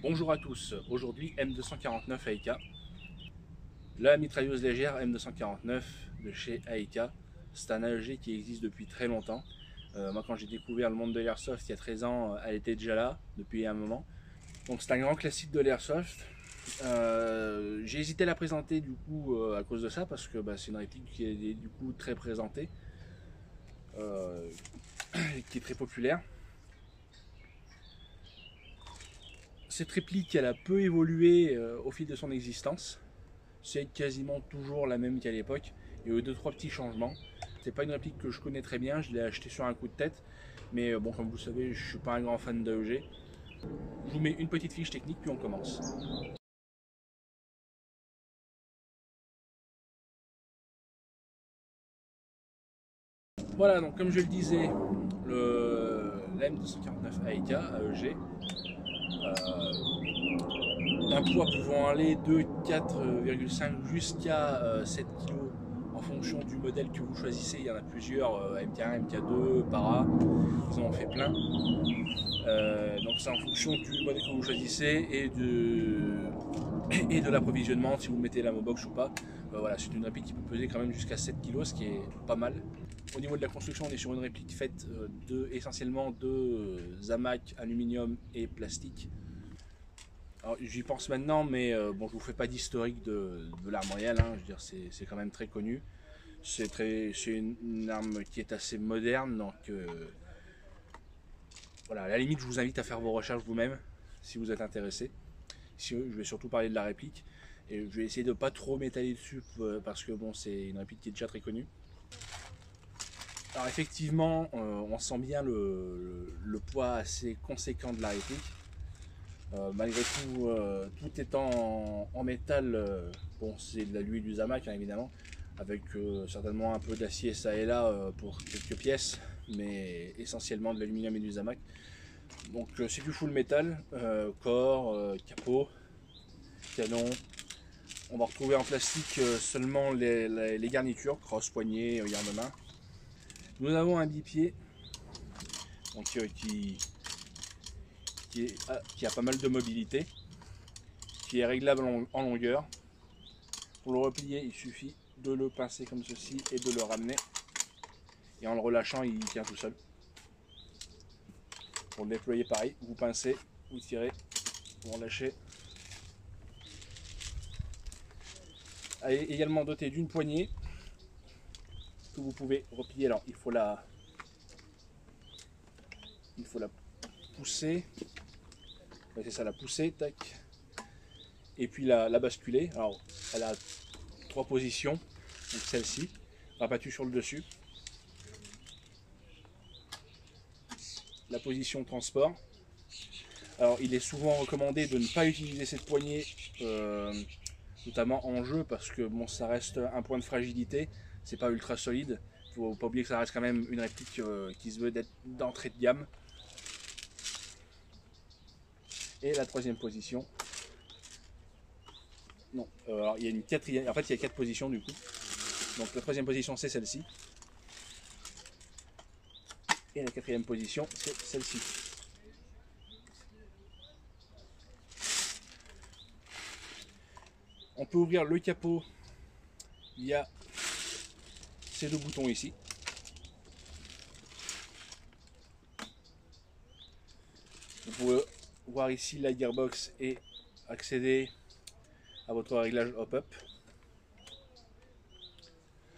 Bonjour à tous, aujourd'hui M249 AIK, la mitrailleuse légère M249 de chez AIK. C'est un AEG qui existe depuis très longtemps. Moi quand j'ai découvert le monde de l'airsoft il y a 13 ans, elle était déjà là depuis un moment. Donc c'est un grand classique de l'airsoft. J'ai hésité à la présenter du coup à cause de ça parce que c'est une réplique qui est du coup très présentée, euh, qui est très populaire. Cette réplique elle a peu évolué au fil de son existence. C'est quasiment toujours la même qu'à l'époque. Il y a eu 2-3 petits changements. C'est pas une réplique que je connais très bien, je l'ai acheté sur un coup de tête. Mais bon, comme vous le savez, je suis pas un grand fan d'AEG. Je vous mets une petite fiche technique, puis on commence. Voilà, donc comme je le disais, la M249 AIK AEG, d'un poids pouvant aller de 4,5 jusqu'à 7 kg en fonction du modèle que vous choisissez. Il y en a plusieurs, MK1, MK2, Para, ils en ont fait plein. Donc c'est en fonction du modèle que vous choisissez et de l'approvisionnement, si vous mettez la Mobox ou pas. Voilà, c'est une réplique qui peut peser quand même jusqu'à 7 kg, ce qui est pas mal. Au niveau de la construction, on est sur une réplique faite essentiellement de zamac, aluminium et plastique. Alors j'y pense maintenant, mais bon, je vous fais pas d'historique de l'arme réelle, hein. Je veux dire, c'est quand même très connu. C'est une arme qui est assez moderne, donc voilà, à la limite, je vous invite à faire vos recherches vous-même si vous êtes intéressé. Je vais surtout parler de la réplique et je vais essayer de ne pas trop m'étaler dessus parce que bon, c'est une réplique qui est déjà très connue. Alors effectivement, on sent bien le poids assez conséquent de la réplique. Malgré tout, tout étant en métal, bon, c'est de l'alu et du zamac hein, évidemment, avec certainement un peu d'acier ça et là pour quelques pièces, mais essentiellement de l'aluminium et du zamac. Donc c'est du full métal, corps, capot, canon. On va retrouver en plastique seulement les garnitures, crosse, poignée, garde-main. Nous avons un bipied donc, qui a pas mal de mobilité, qui est réglable en longueur. Pour le replier, il suffit de le pincer comme ceci et de le ramener. Et en le relâchant, il tient tout seul. Pour le déployer, pareil, vous pincez, vous tirez, vous relâchez. Elle est également dotée d'une poignée que vous pouvez replier. Alors, il faut la pousser. Ouais, c'est ça, la pousser, tac. Et puis la basculer. Alors, elle a 3 positions. Donc celle-ci, rabattue sur le dessus. La position transport. Alors, il est souvent recommandé de ne pas utiliser cette poignée, notamment en jeu, parce que bon, ça reste un point de fragilité. C'est pas ultra solide. Faut pas oublier que ça reste quand même une réplique qui se veut d'être d'entrée de gamme. Et la troisième position. Non, alors il y a une quatrième. En fait, il y a 4 positions du coup. Donc la troisième position, c'est celle-ci. Et la quatrième position, c'est celle-ci. On peut ouvrir le capot. Il y a ces 2 boutons ici. Vous pouvez voir ici la gearbox et accéder à votre réglage hop-up.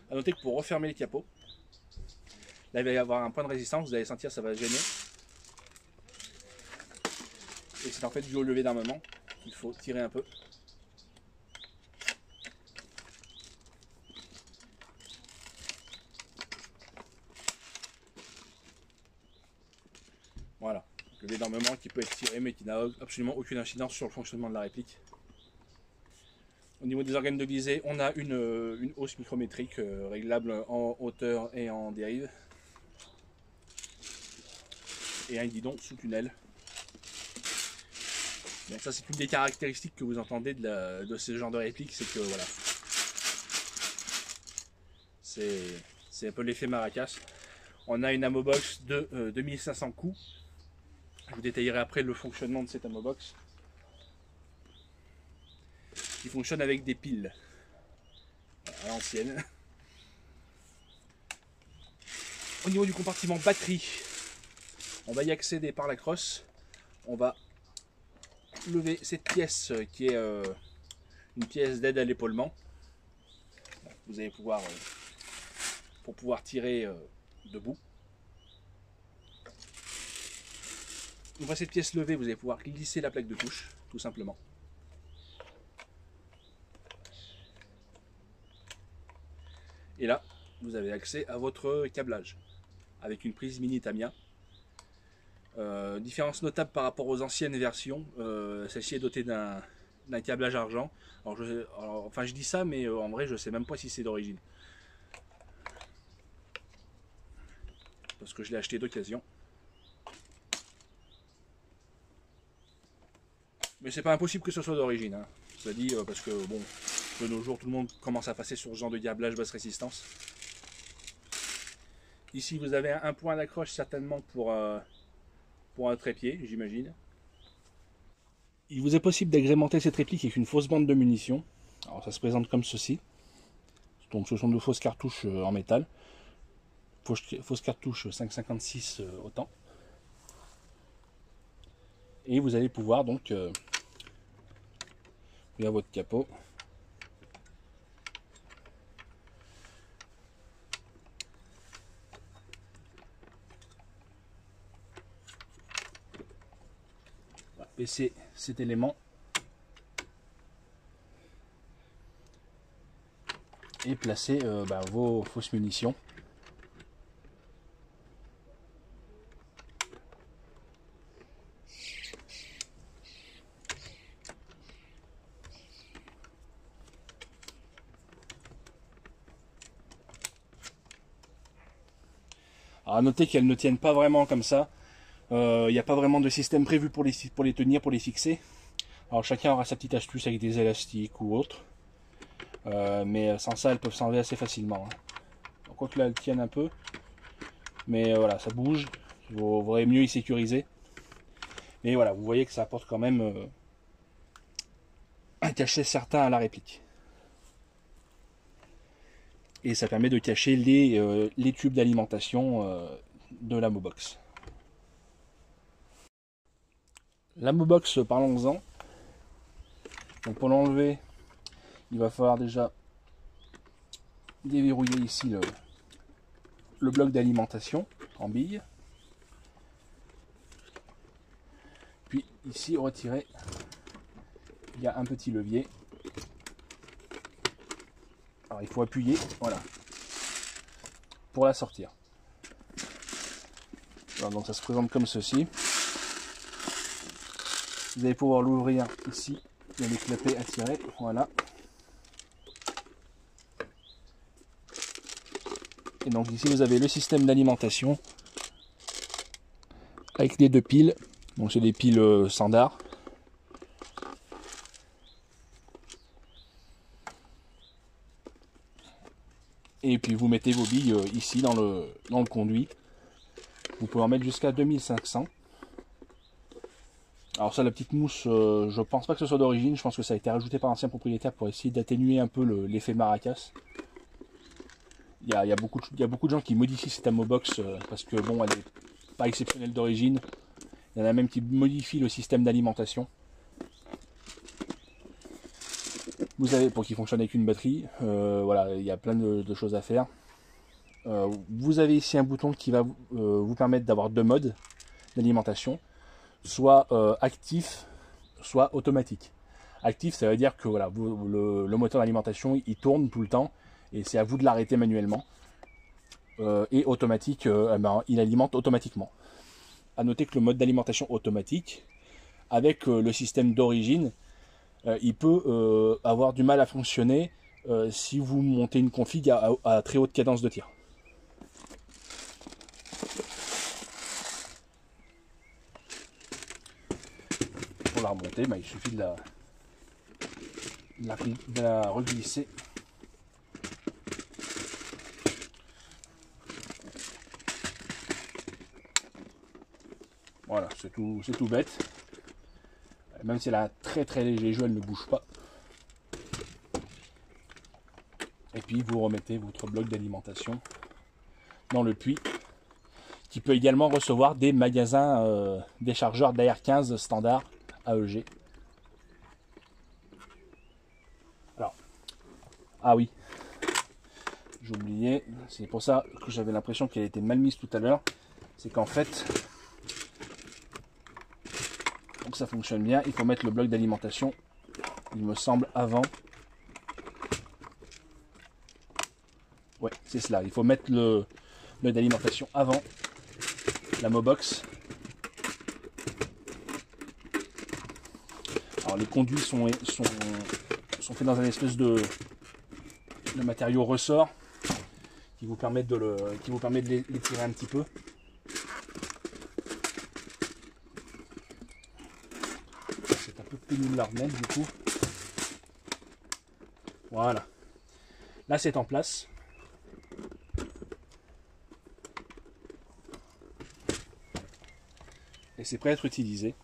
A noter que pour refermer le capot, là il va y avoir un point de résistance, vous allez sentir ça va gêner. Et c'est en fait dû au lever d'armement qu'il faut tirer un peu. Voilà, levé d'armement qui peut être tiré mais qui n'a absolument aucune incidence sur le fonctionnement de la réplique. Au niveau des organes de visée, on a une hausse micrométrique réglable en hauteur et en dérive. Et un guidon sous tunnel. Donc ça c'est une des caractéristiques que vous entendez de ce genre de réplique, c'est que voilà, c'est un peu l'effet Maracas. On a une ammobox de 2500 coups. Je vous détaillerai après le fonctionnement de cette ammobox. qui fonctionne avec des piles à l'ancienne. Au niveau du compartiment batterie, on va y accéder par la crosse. On va lever cette pièce qui est une pièce d'aide à l'épaulement. Vous allez pouvoir, pour pouvoir tirer debout. Une fois cette pièce levée, vous allez pouvoir glisser la plaque de touche, tout simplement. Et là, vous avez accès à votre câblage avec une prise mini Tamiya. Différence notable par rapport aux anciennes versions, celle-ci est dotée d'un câblage argent. Enfin, je dis ça, mais en vrai, je sais même pas si c'est d'origine. Parce que je l'ai acheté d'occasion. Mais c'est pas impossible que ce soit d'origine. Hein. Cela dit, parce que bon, de nos jours, tout le monde commence à passer sur ce genre de câblage basse résistance. Ici, vous avez un point d'accroche certainement pour un trépied, j'imagine. Il vous est possible d'agrémenter cette réplique avec une fausse bande de munitions. Alors ça se présente comme ceci. Donc ce sont de fausses cartouches en métal. Fausse cartouche 5,56 autant. Et vous allez pouvoir donc ouvrir votre capot. Baisser cet élément et placer vos fausses munitions. Alors à noter qu'elles ne tiennent pas vraiment comme ça. Il n'y a pas vraiment de système prévu pour les tenir, pour les fixer. Alors chacun aura sa petite astuce avec des élastiques ou autre. Mais sans ça, elles peuvent s'enlever assez facilement. Hein. Quoique là, elles tiennent un peu. Mais voilà, ça bouge. Il vaudrait mieux y sécuriser. Mais voilà, vous voyez que ça apporte quand même un cachet certain à la réplique. Et ça permet de cacher les tubes d'alimentation de la Mobox. La Mobox, parlons-en. Donc pour l'enlever, il va falloir déjà déverrouiller ici le bloc d'alimentation en bille. Puis ici retirer, il y a un petit levier. Alors il faut appuyer, voilà, pour la sortir. Alors, donc ça se présente comme ceci. Vous allez pouvoir l'ouvrir ici, il y a les clapets à tirer, voilà. Et donc ici vous avez le système d'alimentation avec les deux piles. Donc c'est des piles standards. Et puis vous mettez vos billes ici dans le conduit. Vous pouvez en mettre jusqu'à 2500. Alors ça, la petite mousse, je pense pas que ce soit d'origine. Je pense que ça a été rajouté par l'ancien propriétaire pour essayer d'atténuer un peu l'effet maracas. Il y a beaucoup de gens qui modifient cette Amobox parce que bon, elle n'est pas exceptionnelle d'origine. Il y en a même qui modifient le système d'alimentation. Vous avez, pour qu'il fonctionne avec une batterie, voilà, il y a plein de choses à faire. Vous avez ici un bouton qui va vous permettre d'avoir deux modes d'alimentation, soit actif, soit automatique. Actif, ça veut dire que voilà, le moteur d'alimentation il tourne tout le temps et c'est à vous de l'arrêter manuellement. Et automatique, il alimente automatiquement. À noter que le mode d'alimentation automatique, avec le système d'origine, il peut avoir du mal à fonctionner si vous montez une config à très haute cadence de tir. Pour la remonter, il suffit de la reglisser. Voilà, c'est tout bête. Même si elle a un très léger jeu, elle ne bouge pas. puis vous remettez votre bloc d'alimentation dans le puits, qui peut également recevoir des magasins des chargeurs d'AR15 standard AEG. Alors, ah oui, j'ai oublié, c'est pour ça que j'avais l'impression qu'elle était mal mise tout à l'heure, c'est qu'en fait, pour que ça fonctionne bien, il faut mettre le bloc d'alimentation, il me semble, avant. Ouais, c'est cela, il faut mettre le bloc d'alimentation avant la Mobox. Alors les conduits sont faits dans un espèce de matériau ressort qui vous permet de les tirer un petit peu. C'est un peu pénible à remettre du coup. Voilà. Là c'est en place. Et c'est prêt à être utilisé.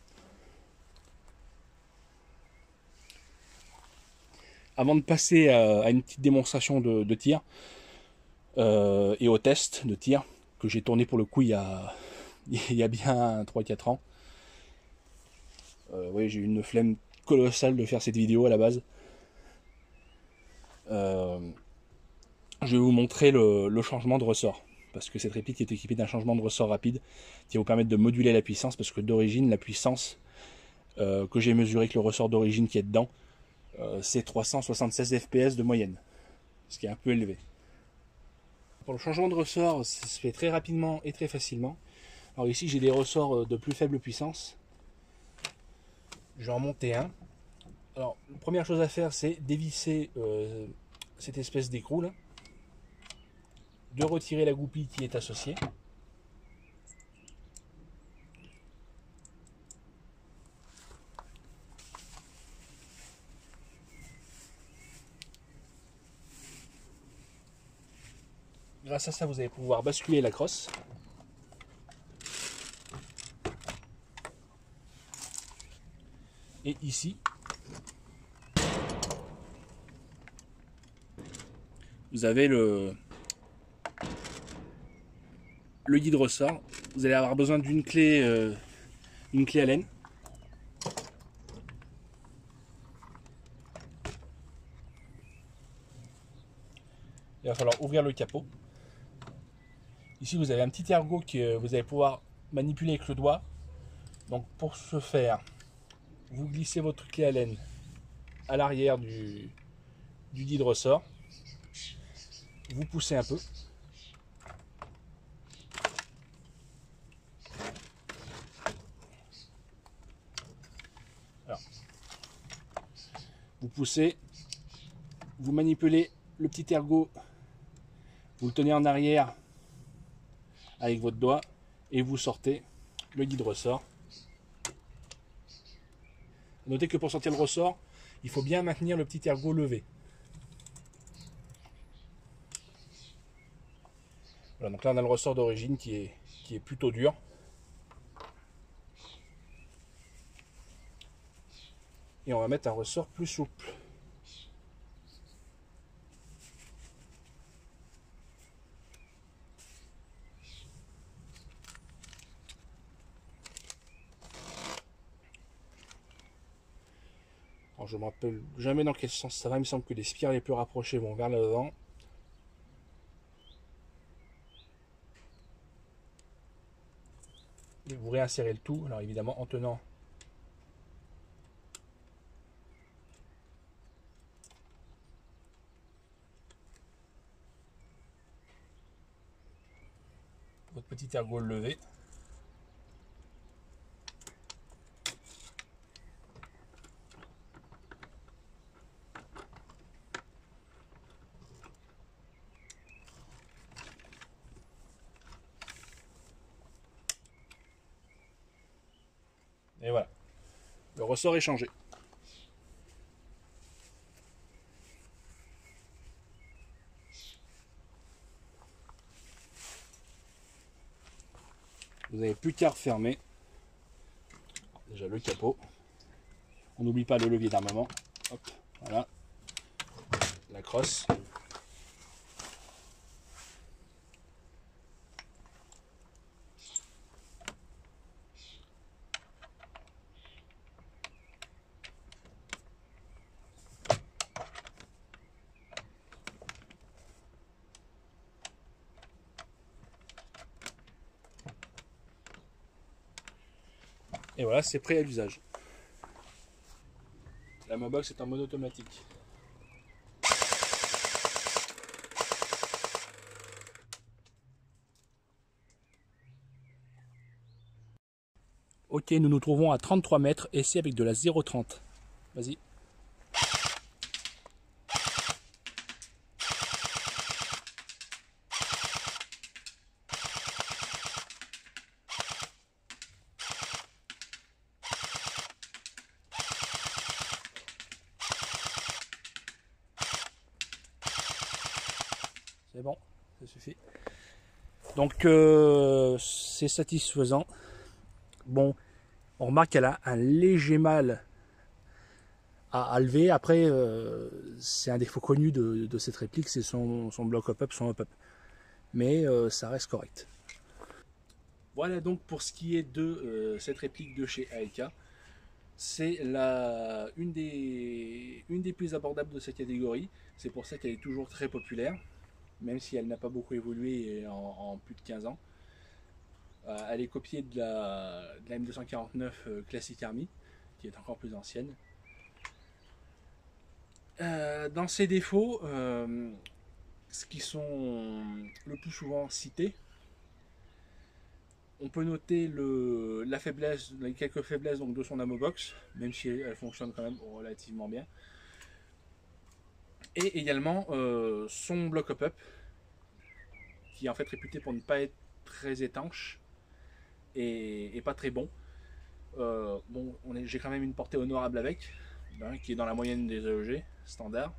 Avant de passer à une petite démonstration de tir et au test de tir que j'ai tourné pour le coup il y a bien 3-4 ans. Oui, j'ai eu une flemme colossale de faire cette vidéo à la base. Je vais vous montrer le changement de ressort. Parce que cette réplique est équipée d'un changement de ressort rapide qui va vous permettre de moduler la puissance. Parce que d'origine, la puissance que j'ai mesurée avec le ressort d'origine qui est dedans, c'est 376 fps de moyenne. Ce qui est un peu élevé. Pour le changement de ressort, ça se fait très rapidement et très facilement. Alors ici, j'ai des ressorts de plus faible puissance. Je vais en monter un. Alors, la première chose à faire, c'est dévisser cette espèce d'écrou là, de retirer la goupille qui est associée. Grâce à ça, vous allez pouvoir basculer la crosse. Et ici, vous avez le guide ressort. Vous allez avoir besoin d'une clé Allen. Il va falloir ouvrir le capot. Ici, vous avez un petit ergot que vous allez pouvoir manipuler avec le doigt. Donc, pour ce faire, vous glissez votre clé Allen à l'arrière du guide ressort. Vous poussez un peu. Alors, vous poussez, vous manipulez le petit ergot, vous le tenez en arrière avec votre doigt et vous sortez le guide ressort. Notez que pour sortir le ressort, il faut bien maintenir le petit ergot levé. Voilà, donc là on a le ressort d'origine qui est plutôt dur. Et on va mettre un ressort plus souple. Alors je ne me rappelle jamais dans quel sens ça va, il me semble que les spires les plus rapprochés vont vers l'avant. Et vous réinsérez le tout, alors évidemment en tenant votre petit ergot levé. Et voilà, le ressort est changé. Vous n'avez plus qu'à refermer. Déjà le capot. On n'oublie pas le levier d'armement. Hop, voilà. La crosse. Et voilà, c'est prêt à l'usage. La Mobox est en mode automatique. Ok, nous nous trouvons à 33 mètres, et c'est avec de la 0,30. Vas-y. C'est bon, ça suffit. Donc c'est satisfaisant. Bon, on remarque qu'elle a un léger mal à lever. Après, c'est un défaut connu de cette réplique, c'est son bloc up-up, son up-up. Mais ça reste correct. Voilà donc pour ce qui est de cette réplique de chez AEK. C'est une des plus abordables de cette catégorie. C'est pour ça qu'elle est toujours très populaire, même si elle n'a pas beaucoup évolué en plus de 15 ans. Elle est copiée de la M249 Classic Army, qui est encore plus ancienne. Dans ses défauts, ce qui sont le plus souvent cités, on peut noter la faiblesse, les quelques faiblesses donc, de son ammo-box, même si elle fonctionne quand même relativement bien. Et également son bloc up-up, qui est en fait réputé pour ne pas être très étanche et pas très bon. Bon, j'ai quand même une portée honorable avec, qui est dans la moyenne des AEG standard.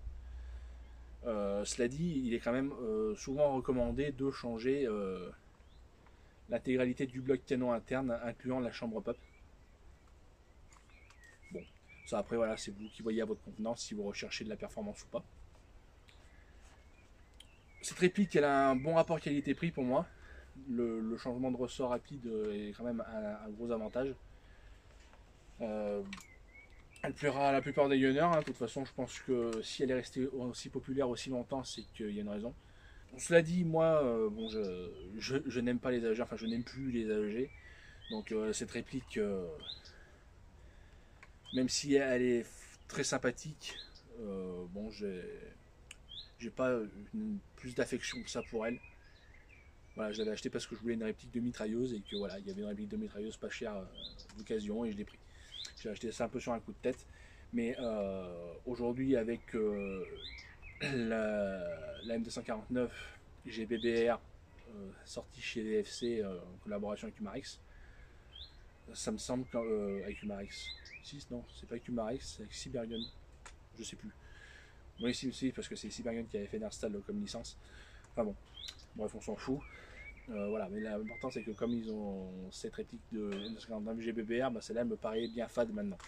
Cela dit, il est quand même souvent recommandé de changer l'intégralité du bloc canon interne, incluant la chambre pop. Bon, ça après voilà, c'est vous qui voyez à votre convenance si vous recherchez de la performance ou pas. Cette réplique, elle a un bon rapport qualité-prix pour moi. Le changement de ressort rapide est quand même un gros avantage. Elle plaira à la plupart des gunners, hein. De toute façon, je pense que si elle est restée aussi populaire aussi longtemps, c'est qu'il y a une raison. Cela dit, moi, bon, je n'aime pas les AEG, enfin je n'aime plus les AEG. Donc cette réplique, même si elle est très sympathique, bon, j'ai pas plus d'affection que ça pour elle. Voilà, je l'avais acheté parce que je voulais une réplique de mitrailleuse et que voilà, il y avait une réplique de mitrailleuse pas chère d'occasion et je l'ai pris. J'ai acheté ça un peu sur un coup de tête, mais aujourd'hui avec la M249 GBBR sortie chez DFC en collaboration avec Humarex, ça me semble qu'avec Humarex, si non, c'est pas avec Humarex, c'est avec Cybergun, je sais plus. Oui, si, parce que c'est Cybergun qui avait fait Nerstal comme licence. Enfin bon, bref, on s'en fout. Voilà, mais l'important c'est que comme ils ont cette réplique de M249 GBBR, bah, celle-là me paraît bien fade maintenant.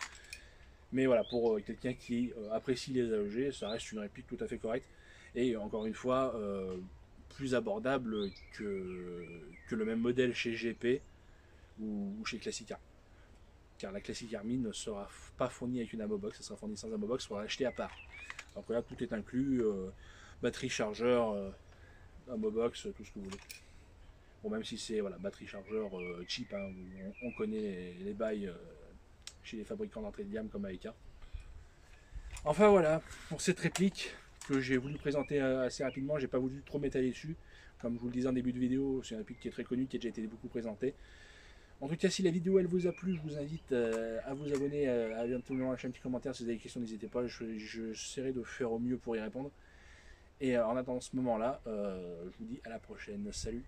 Mais voilà, pour quelqu'un qui apprécie les AEG, ça reste une réplique tout à fait correcte. Et encore une fois, plus abordable que le même modèle chez GP ou chez Classic Army. Car la Classic Army ne sera pas fournie avec une ammo-box, elle sera fournie sans ammo-box, il faudra l'acheter à part. Donc là, tout est inclus, batterie, chargeur, ammo-box, tout ce que vous voulez. Bon, même si c'est voilà, batterie, chargeur cheap, hein, on connaît les bails chez les fabricants d'entrée de gamme comme AEK. Enfin voilà, pour cette réplique que j'ai voulu présenter assez rapidement, j'ai pas voulu trop m'étaler dessus. Comme je vous le disais en début de vidéo, c'est une réplique qui est très connue, qui a déjà été beaucoup présentée. En tout cas, si la vidéo elle vous a plu, je vous invite à vous abonner, à bientôt lâcher un petit commentaire. Si vous avez des questions, n'hésitez pas, j'essaierai de faire au mieux pour y répondre. Et en attendant ce moment-là, je vous dis à la prochaine. Salut!